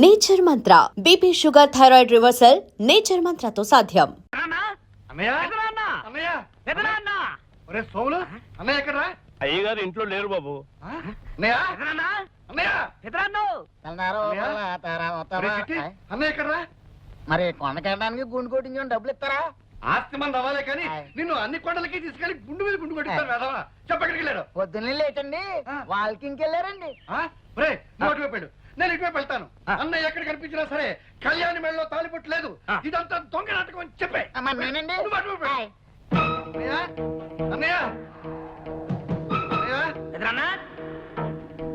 Nature mantra BP sugar thyroid reversal nature మంత్రతో సాధ్యం. అయ్యగారు ఇంట్లో లేరు బాబు. మరి కొండకెళ్ళడానికి గుండు కొట్టించని డబ్బులు ఇస్తారా? ఆస్తి మంది అవ్వాలే కానీ నిన్ను అన్ని కొండలకి తీసుకెళ్లి గుండు మీద గుండు కొట్టిస్తాను వేదవా. చెప్పక్కడికి వెళ్ళాడు. పొద్దున్నే లేటండి వాకింగ్కి వెళ్ళారండి. అటువైపు నేను ఇటువైపు వెళ్తాను. అన్నయ్య ఎక్కడ కనిపించినా సరే కళ్యాణి మెడలో తాలిపొట్టు లేదు, ఇదంతా దొంగ నాటకం అని చెప్పే. నేనండి అన్నయ్య అన్నయ్య ఎదురన్నా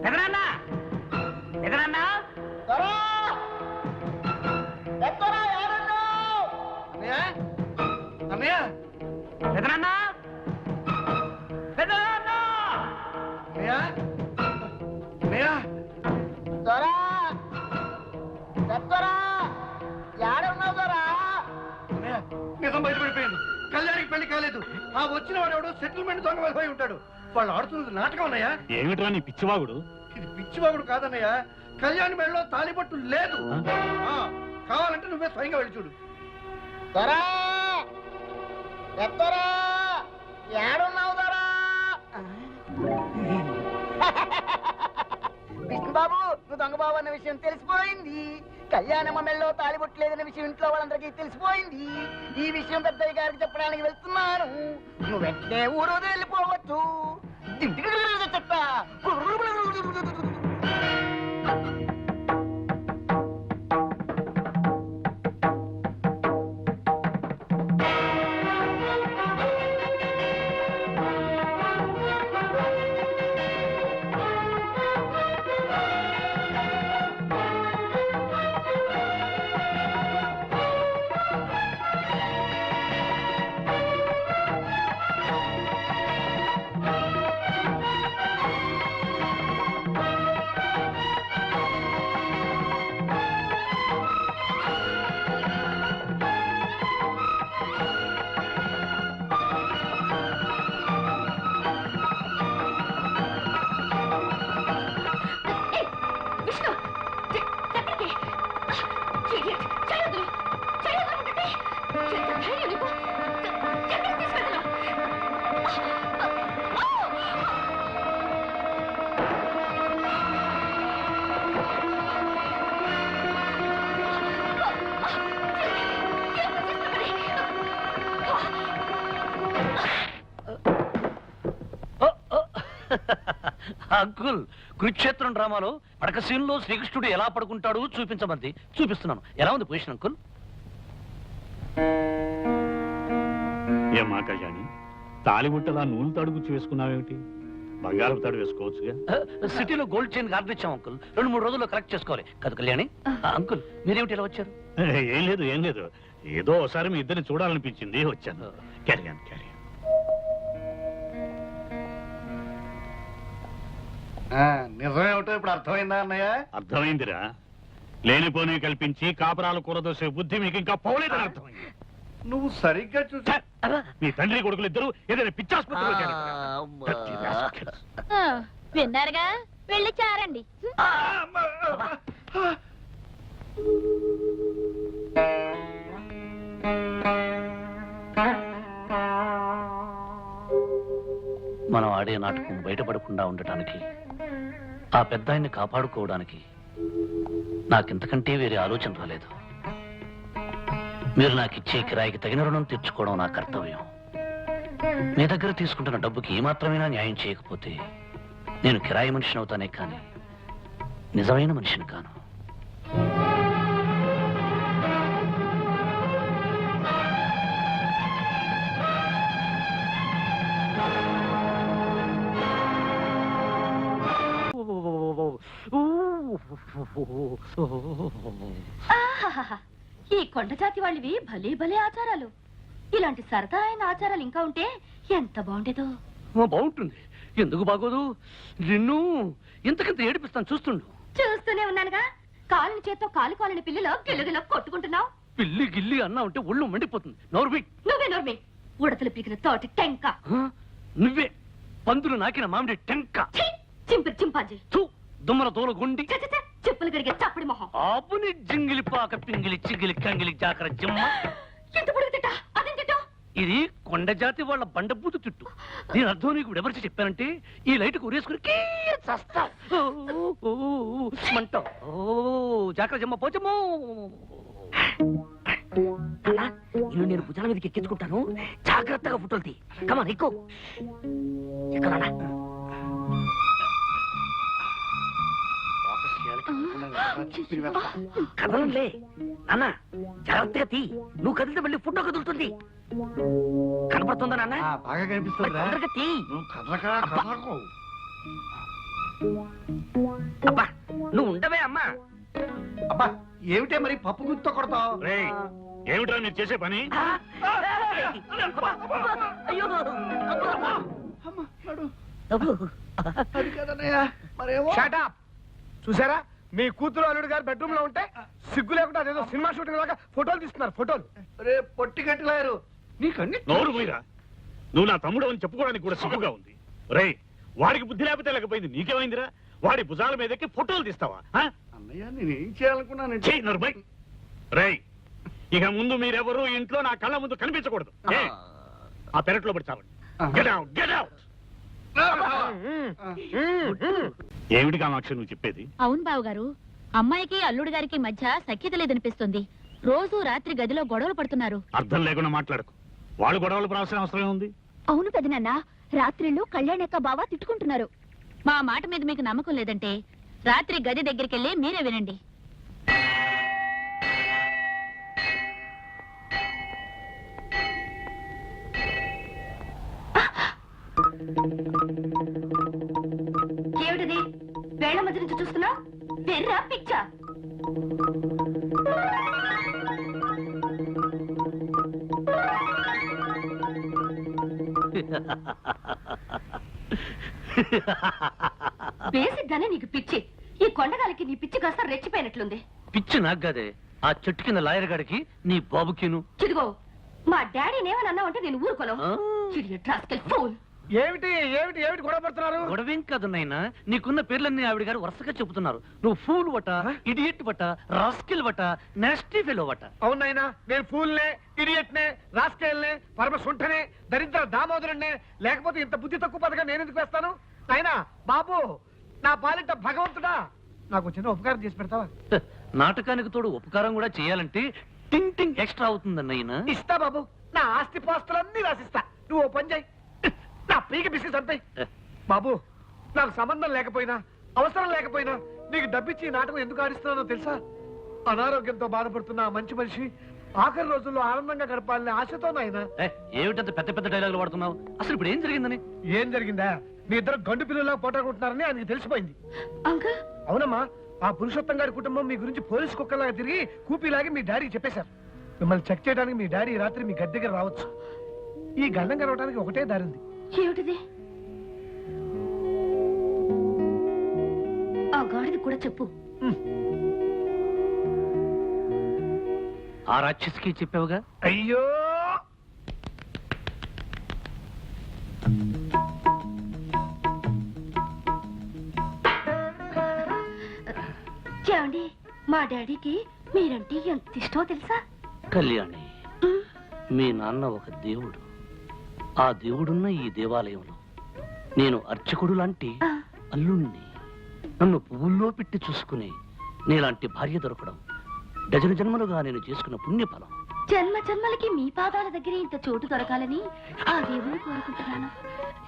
ఎదురన్నా ఎదురన్నా అన్నయ్య ఎదురన్నా అన్నయ్య అన్నయ్య దొరా దొరా ఏడున్నావు దొరా? నిజం బయటపడిపోయింది. కళ్యాణికి పెళ్లి కాలేదు. ఆ వచ్చిన వాడు ఎవడో సెటిల్మెంట్ దొంగ వెళ్ళిపోయి ఉంటాడు. వాళ్ళు ఆడుతున్నది నాటకం అన్నయ్య. ఏమిట్రా నీ పిచ్చివాగుడు? ఇది పిచ్చివాగుడు కాదన్నయ్య. కళ్యాణి మెడలో తాలిపట్టు లేదు. కావాలంటే నువ్వే స్వయంగా వెళ్ళి చూడు. దొరా ఎత్తరా ఏడున్నావు దొరా? విష్ణుబాబు నువ్వు దొంగ బాబు అన్న విషయం తెలిసిపోయింది. కళ్యాణమ్మ మెళ్ళలో తాలిబొట్టలేదన్న విషయం ఇంట్లో వాళ్ళందరికీ తెలిసిపోయింది. ఈ విషయం పెద్దయ్య గారికి చెప్పడానికి వెళ్తున్నాను. నువ్వు వెంటనే ఊరు వెళ్ళిపోవచ్చు. చెప్తా అంకుల్, కురుక్షేత్రం డ్రామాలో పడక సీన్లో శ్రీకృష్ణుడు ఎలా పడుకుంటాడు చూపించమంది. చూపిస్తున్నాను. ఎలా ఉంది పొజిషన్ అంకుల్? ఏమా కళ్యాణి, తాలిబుట్టలా నూనె తాడుగుచ్చి వేసుకున్నావేమిటి? బంగారపు తాడు వేసుకోవచ్చుగా. సిటీలో గోల్డ్ చైన్ ఆర్డర్ ఇచ్చాం అంకుల్. 2-3 రోజుల్లో కరెక్ట్ చేసుకోవాలి కదా కళ్యాణి? అంకుల్ మీరేమిటి ఇలా వచ్చారు? ఏం లేదు ఏం లేదు, ఏదో ఒకసారి మీ ఇద్దరిని చూడాలనిపించింది వచ్చాను. క్యారియన్ క్యారియన్. నిజమేమిటో ఇప్పుడు అర్థమైందా అన్నయ్య? అర్థమైందిరా. లేనిపోని కల్పించి కాపరాలు కూరదోసే బుద్ధి మీకు ఇంకా పోలేదని అర్థమైంది. నువ్వు సరిగ్గా చూసా. మీ తండ్రి కొడుకులు ఇద్దరు ఏదైనా పిచ్చాసుపత్రిలో విన్నారుగా, వెళ్ళి చారండి. మనం ఆడే నాటకం బయటపడకుండా ఉండటానికి, ఆ పెద్ద ఆయన్ని కాపాడుకోవడానికి నాకింతకంటే వేరే ఆలోచన రాలేదు. మీరు నాకు ఇచ్చే కిరాయికి తగిన రుణం తీర్చుకోవడం నా కర్తవ్యం. మీ దగ్గర తీసుకుంటున్న డబ్బుకి ఏమాత్రమైనా న్యాయం చేయకపోతే నేను కిరాయి మనిషిని అవుతానే కానీ నిజమైన మనిషిని కాను. ఈ కొండ జాతి వాళ్ళవి భలే భలే ఆచారాలు. ఇలాంటి సరదా అయిన ఆచారాలు ఇంకా ఉంటే ఎంత బాగుండేదో. బాగుంటుంది, ఎందుకు బాగోదు? నిన్ను ఇంతకంత ఏడిపిస్తాను, చూస్తుండు. చూస్తూనే ఉన్నానుగా. కాలిని చేత్తో కాలిన పిల్లిలో గిల్లగిల్ల కొట్టుకుంటున్నావు. పిల్లి గిల్లి అన్నా ఉంటే ఒళ్ళు మండిపోతుంది. నోర్మి నువ్వే ఉడతలు పీకిన తోటి టెంక. నువ్వే పందులు నాకిన మామిడి టెంక. చింపిరి చింపాజీ. దుమ్మల తోలు గుండి చ, చ, చ, చెప్పులు కడిగే చప్పడి మొహం. ఆపుని జింగిలి పాక పింగిలి చిగిలి కంగిలి జాకర జిమ్మ. ఎంత పొడుగు తిట్టా అదేం తిట్టా? ఇది కొండ జాతి వాళ్ళ బండబూతు తిట్టు. దీని అర్థం నీకు ఎవరికి చెప్పానంటే ఈ లైట్ ఉరేసుకుని చస్తా మంట. ఓ జాకర జిమ్మ పోచమ్మో. ఇల్లు నేను భుజాల మీదకి ఎక్కించుకుంటాను, జాగ్రత్తగా ఫోటోలు తీ. కమాన్ ఎక్కువ ఎక్కడా కదలంలే నాన్న, జాగ్రత్తగా తీ. నువ్వు కదిలితే మళ్ళీ ఫోటో కదులుతుంది. కనపడుతుందా నాన్న? బాగా కనిపిస్తుందా? తొందరగా తీ. నువ్వు కదలకు. అబ్బా నువ్వు ఉండవే అమ్మా. అబ్బా ఏమిటే మరి పప్పు గుర్తు కొడతావు? రేయ్, ఏమిట్రా మీరు చేసే పని? అయ్యో అది కదన్నయ్య, మరేమో. చూసారా మీ కూతురు అల్లుడు గారు బెడ్రూమ్ లో ఉంటే సిగ్గు లేకుండా అదేదో సినిమా షూటింగ్ లాగా ఫోటోలు తీస్తున్నారు. ఫోటోలు రే పొట్టి గట్టిలారు నీకన్నీ నోరు పోయిరా. నువ్వు నా తమ్ముడు అని చెప్పుకోవడానికి కూడా సిగ్గుగా ఉంది. రేయ్, వాడికి బుద్ధి లేకపోతే లేకపోయింది, నీకేమైందిరా? వాడి భుజాల మీదకి ఫోటోలు తీస్తావా? అన్నయ్య నేనేం చేయాలనుకున్నానంటే చెయ్యి నరుబై. రేయ్, ఇక ముందు మీరెవరూ ఇంట్లో నా కళ్ళ ముందు కనిపించకూడదు. ఏ? ఆ పెరట్లో పడి చావండి. Get out, get out. ఏమిటి కామాక్షి నువ్వు చెప్పేది? అవును బావగారు, అమ్మాయికి అల్లుడు గారికి మధ్య సఖ్యత లేదనిపిస్తుంది. రోజు రాత్రి గదిలో గొడవలు పడుతున్నారు. అర్థం లేకుండా మాట్లాడకు. వాళ్ళు గొడవలు పడాల్సిన అవసరం ఉంది. అవును పెదనాన్న, రాత్రిళ్ళు కళ్యాణక్క బావ తిట్టుకుంటున్నారు. మా మాట మీద మీకు నమ్మకం లేదంటే రాత్రి గది దగ్గరికెళ్ళి మీరే వినండి. ఏమిటిది వేళ్ల మధ్య నుంచి చూస్తున్నా? వెర్రా పిచ్చా? బేసిక్ గానే నీకు పిచ్చి. ఈ కొండగాలికి నీ పిచ్చి కాస్త రెచ్చిపోయినట్లుంది. పిచ్చి నాకు కాదే, ఆ చెట్టు కింద లాయర్ గాడికి నీ బాబుకిను. చిదిగో, మా డాడీని ఏమన్నా అంటే నేను ఊరుకోను. చిడియట్ రాస్కెల్ ఫూల్. ఏమిటి ఏమిటి ఏమిటి గొడవ పడుతున్నారు? గొడవేం కాదు నాయనా, నీకున్న పేర్లన్నీ ఆవిడ గారు వరుసగా చెబుతున్నారు. నువ్వు ఫూల్ వట, ఇడియట్ వట, రాస్కిల్ వట, నాస్టీ ఫెలో వట. అవునైనా నేను ఫూల్నే, ఇడియట్ నే, రాస్కేల్నే, పరమ సుంఠనే, దరిద్ర దామోదరుణ్ణే. లేకపోతే ఇంత బుద్ధి తక్కువ పదగా నేను ఎందుకు వేస్తాను? నాయనా బాబు, నా పాలిట భగవంతుడా, నాకు చిన్న ఉపకారం చేసి పెడతావా? హ, నాటకానికి తోడు ఉపకారం కూడా చేయాలంటే టింగ్ టింగ్ ఎక్స్ట్రా అవుతుందన్నయ్యనా. ఇస్తా బాబు, నా ఆస్తి పాస్తులన్నీ రాసిస్తా. నువ్వు ఓ పని చేయి, నా పీక బిస్కెట్ అంతాయి. బాబు, నాకు సంబంధం లేకపోయినా అవసరం లేకపోయినా నీకు డబ్బిచ్చి ఈ నాటకం ఎందుకు ఆడిస్తున్నానో తెలుసా? అనారోగ్యంతో బాధపడుతున్న ఆ మంచి మనిషి ఆఖరి రోజుల్లో ఆనందంగా గడపాలని ఆశతో నాయనా. ఏమిటంత పెద్ద పెద్ద డైలాగులు వాడుతున్నావు? అసలు ఇప్పుడు ఏం జరిగిందని? ఏం జరిగిందా? మీ ఇద్దరు గండు పిల్లలా పోటాడుకుంటున్నారని ఆయనకి తెలిసిపోయింది. అంకుల్, అవునమ్మా, ఆ పురుషోత్తం గారి కుటుంబం మీ గురించి పోలీసు కుక్కలాగా తిరిగి కూపీలాగి మీ డాడీకి చెప్పేశారు. మిమ్మల్ని చెక్ చేయడానికి మీ డాడీ రాత్రి మీ గది దగ్గర రావచ్చు. ఈ గండం గడవడానికి ఒకటే దారి ఉంది. ఏమిటిది? ఆ గాడిది కూడా చెప్పు. ఆ రాక్షసికి చెప్పావుగా? అయ్యో, ఏమండి, మా డాడీకి మీరంటే ఎంత ఇష్టమో తెలుసా? కళ్యాణి, మీ నాన్న ఒక దేవుడు. ఆ దేవుడున్న ఈ దేవాలయంలో నేను అర్చకుడు లాంటి అల్లుణ్ణి. నన్ను పువ్వుల్లో పెట్టి చూసుకుని నీలాంటి భార్య దొరకడం డజన జన్మలుగా నేను చేసుకున్న పుణ్యఫలం. జన్మ జన్మలకి మీ పాదాల దగ్గర ఇంత చోటు దొరకాలని ఆ దేవుని కోరుకుంటున్నాను.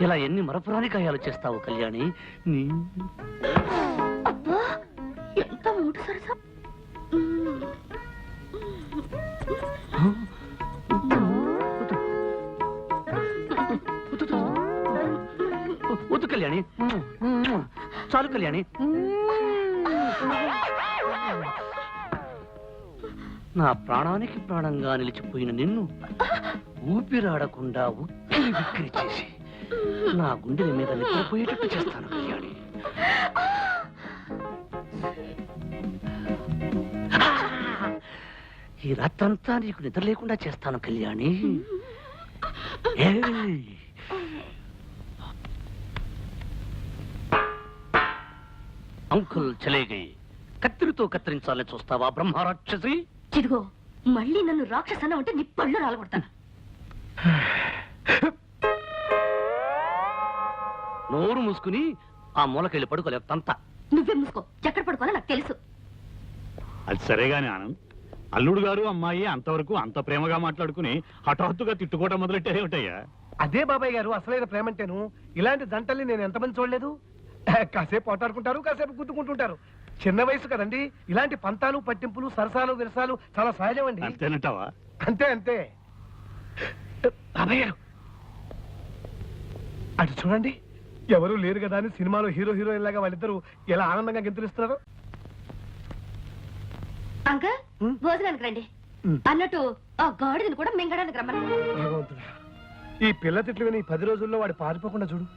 ఇలా ఎన్ని మరపురాని కాయాలు చేస్తావు కళ్యాణి? నీ అబ్బా, ఎంత మూడు సరసం. వద్దు కళ్యాణి, చాలు కళ్యాణి. నా ప్రాణానికి ప్రాణంగా నిలిచిపోయిన నిన్ను ఊపిరాడకుండా ఉక్కిరి బిక్కిరి చేసి నా గుండెల మీద నిద్రపోయేటట్టు చేస్తాను కళ్యాణి. ఈ రాత్రంతా నీకు నిద్ర లేకుండా చేస్తాను కళ్యాణి. ఏయ్! అంకుల్ చలేగై కత్తిరితో కత్తిరించాలని చూస్తావా బ్రహ్మరాక్షసి? ఇదిగో మళ్ళీ నన్ను రాక్షసన్న ఉంటే నీ పళ్ళు రాలగొడతాను. నోరు మూసుకుని ఆ మూలకెళ్ళి పడుకోలేవు తంత. నువ్వే మూసుకో, ఎక్కడ పడుకోవాలో నాకు తెలుసు. అది సరేగాని ఆనంద్, అల్లుడు గారు అమ్మాయి అంతవరకు అంత ప్రేమగా మాట్లాడుకుని హఠాత్తుగా తిట్టుకోవటం మొదలెట్టారేమిటయ్యా? అదే బాబాయ్ గారు అసలైన ప్రేమంటేను. ఇలాంటి జంటల్ని నేను ఎంతమంది చూడలేదు. కాసేపు పోటాడుకుంటారు, కాసేపు గుద్దుకుంటుంటారు. చిన్న వయసు కదండి. ఇలాంటి పంతాలు పట్టింపులు సరసాలు విరసాలు చాలా సహజం అండి. అంతేనంటావా? అంతే అంతే. బాబాయ్ గారు అటు చూడండి, ఎవరు లేరు కదా అని సినిమాలో హీరో హీరోయిన్ లాగా వాళ్ళిద్దరూ ఎలా ఆనందంగా గెంతులిస్తున్నారు. అంకల్ భోజనానికి రండి. అన్నట్టు ఆ గాడిదని కూడా మింగడానికి రమ్మను. భగవంతుడా, ఈ పిల్ల తిట్లు విని 10 రోజుల్లో వాడు పారిపోకుండా చూడు.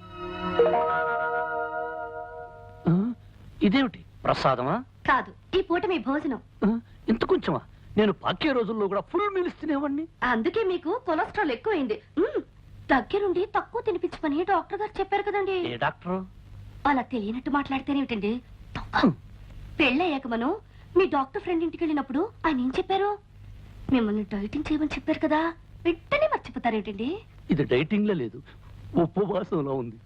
ఇదేమిటి ప్రసాదమా? కాదు, ఈ పూట మీ భోజనం. ఇంత కొంచెమా? నేను పాకే రోజుల్లో కూడా ఫుల్ మీల్స్ తినేవాడిని. అందుకే మీకు కొలెస్ట్రాల్ ఎక్కువైంది. దగ్గరుండి తక్కువ తినిపించమని డాక్టర్ గారు చెప్పారు కదండి. ఏ డాక్టర్? అలా తెలియనట్టు మాట్లాడితేనేమిటండి? పెళ్ళయ్యాక మనం మీ డాక్టర్ ఫ్రెండ్ ఇంటికి వెళ్ళినప్పుడు ఆయన ఏం చెప్పారు? మిమ్మల్ని డైటింగ్ చేయమని చెప్పారు కదా, వెంటనే మర్చిపోతారేమిటండి? ఇది డైటింగ్ లో లేదు, ఉపవాసంలో ఉంది.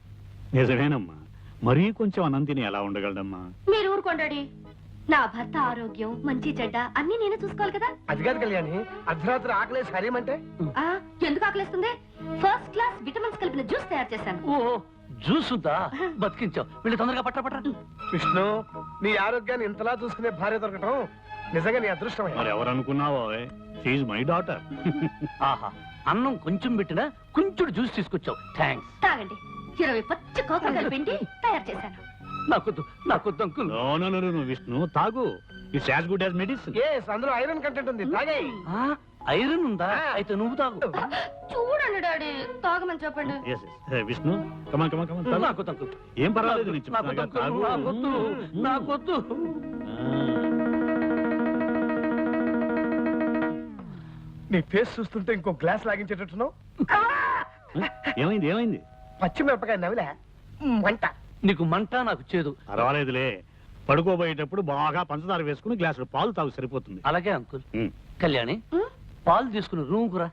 నిజమేనమ్మా, మరీ కొంచెం అనంతిని ఎలా ఉండగలడమ్మా? మీరు ఊరుకోండి. నా భర్త ఆరోగ్యం మంచి చెడ్డ అన్ని నేనే చూసుకోవాలి కదా. అది కాదు కళ్యాణి, అర్ధరాత్రి ఆకలేసి హరేమంటే ఆ ఎందుకు ఆకలిస్తుంది? ఫస్ట్ క్లాస్ విటమిన్స్ కలిపిన జ్యూస్ తయారు చేశాను. ఓ జ్యూస్ ఉందా? బతికించావు. వీళ్ళు తొందరగా పట్ట. విష్ణు, నీ ఆరోగ్యాన్ని ఇంతలా చూసుకునే భార్య దొరకటం నిజంగా నీ అదృష్టమే. మరి ఎవరనుకున్నావో, షీఈ్ మై డాటర్. ఆహా, అన్నం కొంచెం పెట్టినా కొంచెం జ్యూస్ తీసుకొచ్చావు. థ్యాంక్స్. తాగండి. 20 పచ్చి కోకలు కలిపిండి తయారు చేశాను. నాకొద్దు అంకుల్. నో విష్ణు, తాగు. It's as good as medicine. అందులో ఐరన్ కంటెంట్ ఉంది, తాగే. ఐరన్ ఉందా? అయితే నువ్వు తాగు. చూడండి డాడీ, తాగమని చెప్పండి. విష్ణు, కమాన్ కమాన్ కమాన్. నాకొద్దు అంకుల్. ఏం పర్వాలేదు, నేను చెప్తున్నాగా, తాగు. నాకొద్దు. నీ ఫేస్ చూస్తుంటే ఇంకో గ్లాస్ లాగించేటట్టున్నావు. ఏమైంది? పచ్చిమిరపకాయ నవిలే వంట. నీకు మంట, నాకు చేదు. పర్వాలేదులే, పడుకోబోయేటప్పుడు బాగా పంచదార వేసుకుని గ్లాసులు పాలు తాగు, సరిపోతుంది. అలాగే అంకుల్. కళ్యాణి, పాలు తీసుకుని రూమ్ కురా.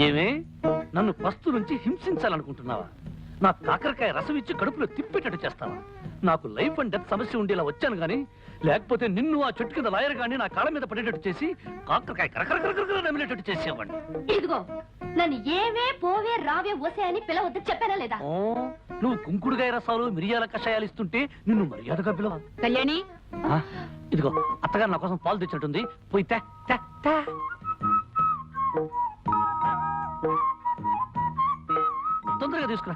ఏమే, నన్ను పస్తు నుంచి హింసించాలనుకుంటున్నావా? నా కాకరకాయ రసం ఇచ్చి కడుపులో తిప్పేటట్టు చేస్తావా? నాకు లైఫ్ అండ్ డెత్ సమస్య ఉండేలా వచ్చాను గానీ, లేకపోతే నిన్ను ఆ చెట్టు కింద లాయర్ గాని నా కాళ్ళ మీద పడేటట్టు చేసి కాకరకాయ కరకర నమిలేటట్టు చేసేవాడిని. ఇదిగో, నన్ను ఏవే పోవే రావే ఓసే అని పిలవద్దు చెప్పానా లేదా? ఓ, నువ్వు కుంకుడుగాయ రసాలు మిరియాల కషాయాలు ఇస్తుంటే నిన్ను మర్యాదగా పిలవ. కళ్యాణి, ఇదిగో అత్తగారు నా కోసం పాలు తెచ్చినట్టుంది, పోయి తే తే తే. తొందరగా తీసుకురా.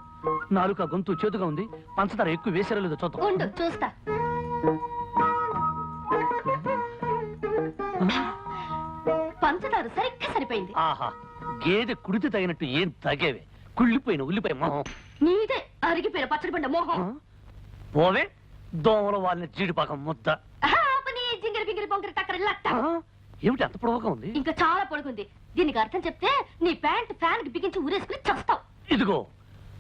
నాలుక గొంతు చేతుగా ఉంది, పంచదార ఎక్కువ వేసారో లేదో చూద్దాం. ఉండు చూస్తా. పంచదారు సరిగ్గా సరిపోయింది. ఆహా, గేదె కుడితే తగినట్టు ఏం తగేవే, కుళ్ళిపోయిన ఉల్లిపాయ మొహం. నీదే అరిగిపోయిన పచ్చడి పండ మోహం. పోవే, దోమల వాళ్ళని జీడిపాకం ముద్ద. జింగిరి పింగిరి పొంగిరి టక్కరి లట్ట. ఏమిటి అంత పొడవుగా ఉంది? ఇంకా చాలా పొడుగుంది. దీనికి అర్థం చెప్తే నీ ప్యాంట్ ఫ్యాన్ కి బిగించి ఊరేసుకుని చస్తావు. ఇదిగో,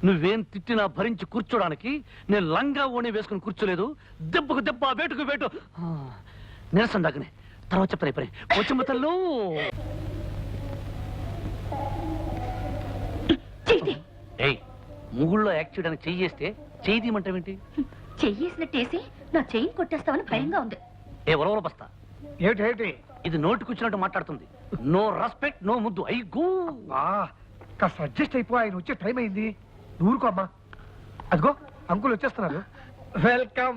నువ్వేం తిట్టినా భరించి కూర్చోడానికి నేను లంగా ఓణి వేసుకుని కూర్చోలేదు. దెబ్బకు దెబ్బ, వేటుకు వేటు. నిరసన దగ్గనే తర్వాత చెప్తాను. పని వచ్చిమ్మతల్లో ఏయ్, ముగుళ్ళో యాక్ట్ చేయడానికి చెయ్యేస్తే చెయ్యి తీయమంటావేంటి? చెయ్యేసినట్టేసి నా చెయ్యి కొట్టేస్తావని భయంగా ఉంది. ఏ ఉలవల బస్తా, ఏమిటి ఇది నోటికొచ్చినట్టు మాట్లాడుతుంది. నో రెస్పెక్ట్, నో ముద్దు. అయ్యో, కాస్త అడ్జస్ట్ అయిపో, ఆయన వచ్చే టైం అయింది. ఊరుకో అమ్మా. అదిగో అంకుల్ వచ్చేస్తున్నారు.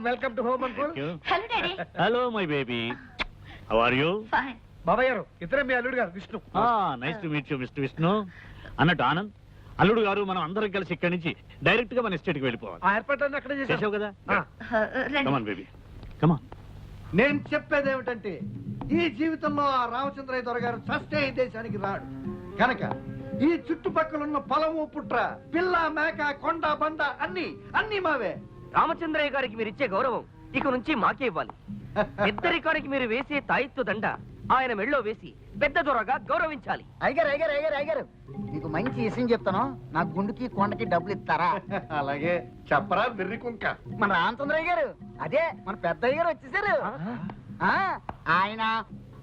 Welcome to home uncle. Hello daddy. Hello my baby, how are you? Fine. బాబాయ్ గారు, ఇతరే మీ అల్లుడు గారు Vishnu. Nice to meet you mister Vishnu. అన్నట్టు ఆనంద్, అల్లుడు గారు మనం అందరం కలిసి ఇక్కడి నుంచి డైరెక్ట్ గా మన ఎస్టేట్ కి వెళ్ళిపోవాలి. ఆ ఏర్పాట్లన్నీ అక్కడే చేసావు కదా? రండి. కమాన్ బేబీ, కమాన్. నేను చెప్పేది ఏమిటంటే, ఈ జీవితంలో ఆ రామచంద్రయ్య దొర గారు చస్తే ఈ దేశానికి రాడు కనుక ఈ చుట్టుపక్కల ఉన్న పొలము పుట్ర, పిల్ల మేక, కొండ బండ అన్ని మావే. రామచంద్రయ్య గారికి మీరు ఇచ్చే గౌరవం ఇక నుంచి మాకే ఇవ్వాలి. ఇద్దరికానికి మీరు వేసే తాయిత్తు దండ ఆయన మెళ్ళో వేసి పెద్ద దొరగా గౌరవించాలి. అయ్యారు నీకు మంచి విషయం చెప్తాను. నా గుండుకి కొండకి డబ్బులు ఇస్తారా? అలాగే చెప్పరా బిర్రి కుంక. మన రామచంద్రయ్య గారు, అదే మన పెద్ద గారు వచ్చేసారు. ఆయన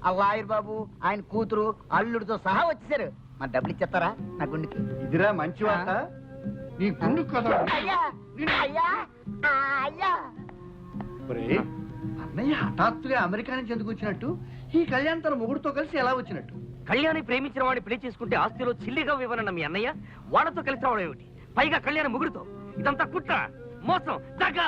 అల్లాయర్ బాబు, ఆయన కూతురు, అల్లుడితో సహా వచ్చేసారు. మన డబ్బులు ఇచ్చేస్తారా నా గుండుకి? ఇదిరా మంచి వార్త. నీ గుండు కదా అయ్యా అయ్యా అయ్యా. ఒరేయ్, అన్నయ్య హఠాత్తుగా అమెరికా నుంచి ఎందుకు వచ్చినట్టు? ఈ కళ్యాణ్ తన మొగుడుతో కలిసి ఎలా వచ్చినట్టు? కళ్యాణి ప్రేమించిన వాడిని పెళ్లి చేసుకుంటే ఆస్తిలో చిల్లిగా ఇవ్వనన్న మీ అన్నయ్య వాళ్ళతో కలిసి రావడం ఏమిటి? పైగా కళ్యాణి ముగుడుతో. ఇదంతా కుట్ర, మోసం, దగ్గర.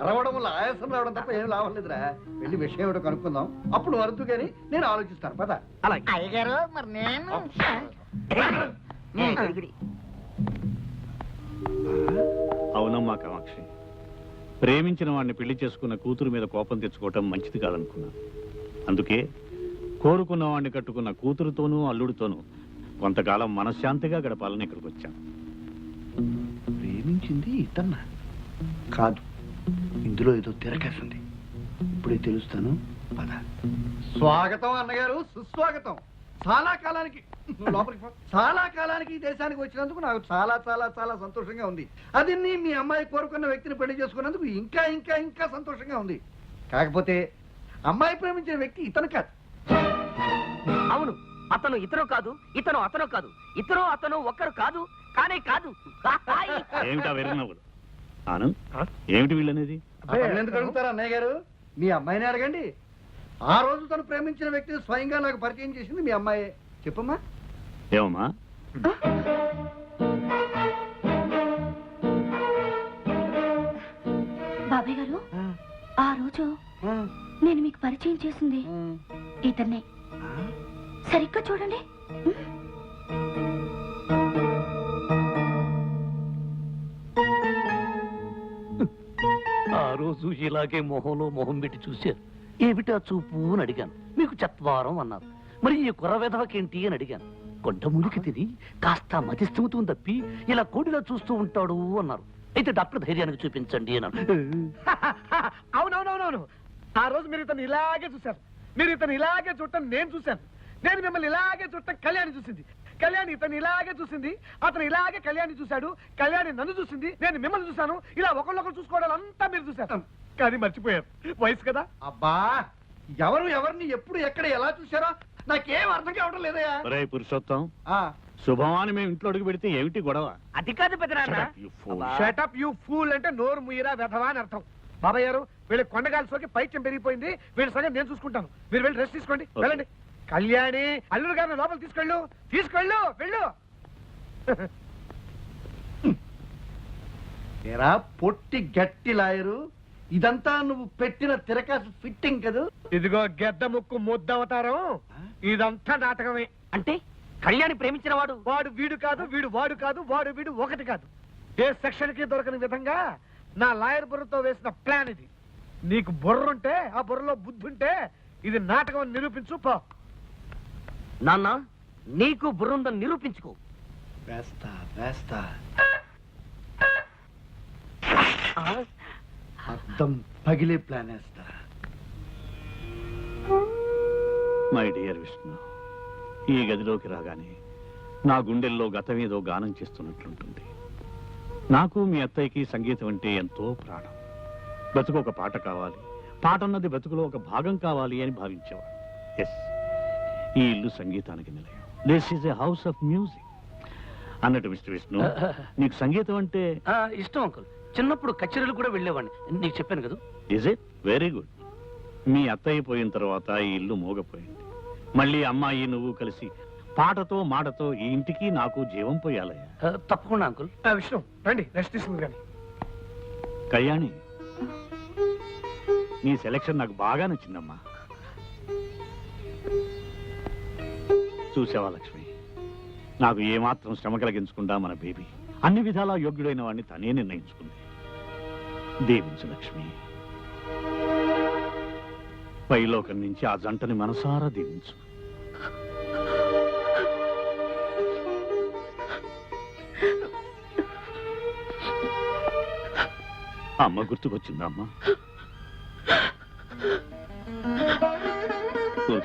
అరవడం వల్ల ఆయాసం రావడం తప్ప ఏం లాభం లేదురా. వెళ్ళి విషయం ఏమిటో కనుక్కుందాం, అప్పుడు వరదు కానీ నేను ఆలోచిస్తాను. పద. అలాగే అయ్యగారు, మరి నేను అవునమ్మా కామాక్షి, ప్రేమించిన వాడిని పెళ్లి చేసుకున్న కూతురు మీద కోపం తెచ్చుకోవటం మంచిది కాదనుకున్నాను. అందుకే కోరుకున్న వాడిని కట్టుకున్న కూతురుతోనూ అల్లుడితోనూ కొంతకాలం మనశ్శాంతిగా గడపాలని ఇక్కడికి వచ్చాను. ప్రేమించింది ఇతన్న కాదు, ఇందులో ఏదో తిరగేస్తుంది. ఇప్పుడే తెలుస్తాను. పద. స్వాగతం అన్నగారు, సుస్వాగతం. చాలా కాలానికి లోపలికి పో. చాలా కాలానికి ఈ దేశానికి వచ్చినందుకు నాకు చాలా చాలా చాలా సంతోషంగా ఉంది. అది మీ అమ్మాయి కోరుకున్న వ్యక్తిని పెళ్లి చేసుకున్నందుకు ఇంకా ఇంకా ఇంకా సంతోషంగా ఉంది. కాకపోతే అమ్మాయి ప్రేమించిన వ్యక్తి ఇతను కాదు. అవును, అతను ఇతను కాదు, ఇతను అతను కాదు, ఇతను అతను ఒక్కరు కాదు, కానే కాదు. ఏమిటా వెరినవ్వులు? ఆను ఏమిటి వీళ్ళనేది? అతన్ని ఎందుకు అడుగుతారు అన్నయ్య గారు? మీ అమ్మాయిని అడగండి. ఆ రోజు తను ప్రేమించిన వ్యక్తిని స్వయంగా నాకు పరిచయం చేసింది మీ అమ్మాయి. చెప్పమ్మా. ఏమమ్మా? బాబాయ్ గారు, ఆ రోజు నేను మీకు పరిచయం చేసింది ఇతన్నే. సరిగ్గా చూడండి. ఆ రోజు ఇలాగే మొహంలో మొహం పెట్టి చూశారు. ఏమిటా చూపు అని అడిగాను. మీకు చత్వారం అన్నారు. మరి ఈ కుర్ర వెధవకేంటి అని అడిగాను. కొండ మురికి తిని కాస్త మతిస్థిమతం తప్పి ఇలా కోడిలా చూస్తూ ఉంటాడు అన్నారు. అయితే డాక్టర్ ధైర్యానికి చూపించండి అన్నారు. అవునవునవునవును, ఆ రోజు మీరు ఇతను ఇలాగే చూశారు. మీరు ఇతను ఇలాగే చూడటం నేను చూశాను. నేను మిమ్మల్ని ఇలాగే చూడటం కళ్యాణి చూసింది. కళ్యాణి ఇతను ఇలాగే చూసింది. అతను ఇలాగే కళ్యాణి చూశాడు. కళ్యాణి నన్ను చూసింది, నేను మిమ్మల్ని చూశాను. ఇలా ఒకళ్ళొకరు చూసుకోవడం అంతా మీరు చూశారు. కానీ మర్చిపోయారు, వయసు కదా. అబ్బా, ఎవరు ఎవరిని ఎప్పుడు ఎక్కడ ఎలా చూశారో నాకేం అర్థం కావడం లేదయా. ఒరే పురుషోత్తం, శుభమాని మేము ఇంట్లో అడుగు పెడితే ఏమిటి గొడవ? అది కాదు పెద్దనాన్న. షటప్ యూ ఫూల్ అంటే నోరు ముయ్యరా వెధవా అని అర్థం. బాబాయ్ గారు, వీళ్ళ కొండగాలి సోకి పైత్యం పెరిగిపోయింది. వీళ్ళ సంగతి నేను చూసుకుంటాను. మీరు వెళ్ళి రెస్ట్ తీసుకోండి, వెళ్ళండి. కళ్యాణి, అల్లుడు గారిని లోపల తీసుకెళ్ళు, తీసుకెళ్ళు, వెళ్ళు. ఎరా పొట్టి గట్టి లాయరు, ఇదంతా నువ్వు పెట్టిన తిరకాసు ఫిట్టింగ్ కదా? ఇదిగో గెద్ద ముక్కు ముద్దవతారం, ఇదంతా నాటకమే. అంటే కళ్యాణి ప్రేమించిన వాడు వాడు వీడు కాదు, వీడు వాడు కాదు, వాడు వీడు ఒకటి కాదు. ఏ సెక్షన్ కి దొరకని విధంగా నా లాయర్ బుర్రతో వేసిన ప్లాన్ ఇది. నీకు బుర్రుంటే, ఆ బుర్రలో బుద్ధి ఉంటే ఇది నాటకం అని నిరూపించు పో. నాన్న, నీకు బుర్రుందని నిరూపించుకో. వేస్తా వేస్తా. అర్థం పగిలే ప్లాన్ వేస్తా. మై డియర్ విష్ణు, ఈ గదిలోకి రాగానే నా గుండెల్లో గతమేదో గానం చేస్తున్నట్లుంటుంది. నాకు మీ అత్తయ్యకి సంగీతం అంటే ఎంతో ప్రాణం. బతుకు ఒక పాట కావాలి, పాట అన్నది బతుకులో ఒక భాగం కావాలి అని భావించేవాడు. ఎస్, ఈ ఇల్లు సంగీతానికి నిలయం. This is a house of music అన్నట్టు. మిస్టర్ విష్ణు, నీకు సంగీతం అంటే ఇష్టం అంకుల్. చిన్నప్పుడు కచేరీలు కూడా వెళ్ళేవాడిని, నీకు చెప్పాను కదా. Is it? Very good. మీ అత్తయ్య పోయిన తర్వాత ఈ ఇల్లు మోగపోయింది. మళ్ళీ అమ్మాయి నువ్వు కలిసి పాటతో మాటతో ఈ ఇంటికి నాకు జీవం పోయాలయ్యా. తప్పకుండా అంకుల్. విష్ణు రండి, రెస్ట్ తీసుకుంది. కానీ కళ్యాణి, నీ సెలక్షన్ నాకు బాగా నచ్చిందమ్మా. చూసావా లక్ష్మి, నాకు ఏమాత్రం శ్రమ కలిగించకుండా మన బేబీ అన్ని విధాలా యోగ్యుడైన వాడిని తనే నిర్ణయించుకుంది. దీవించు లక్ష్మి. పైలోకం నుంచి ఆ జంటని మనసారా దీవించు. అమ్మ గుర్తుకొచ్చిందా అమ్మా? కూర్చో.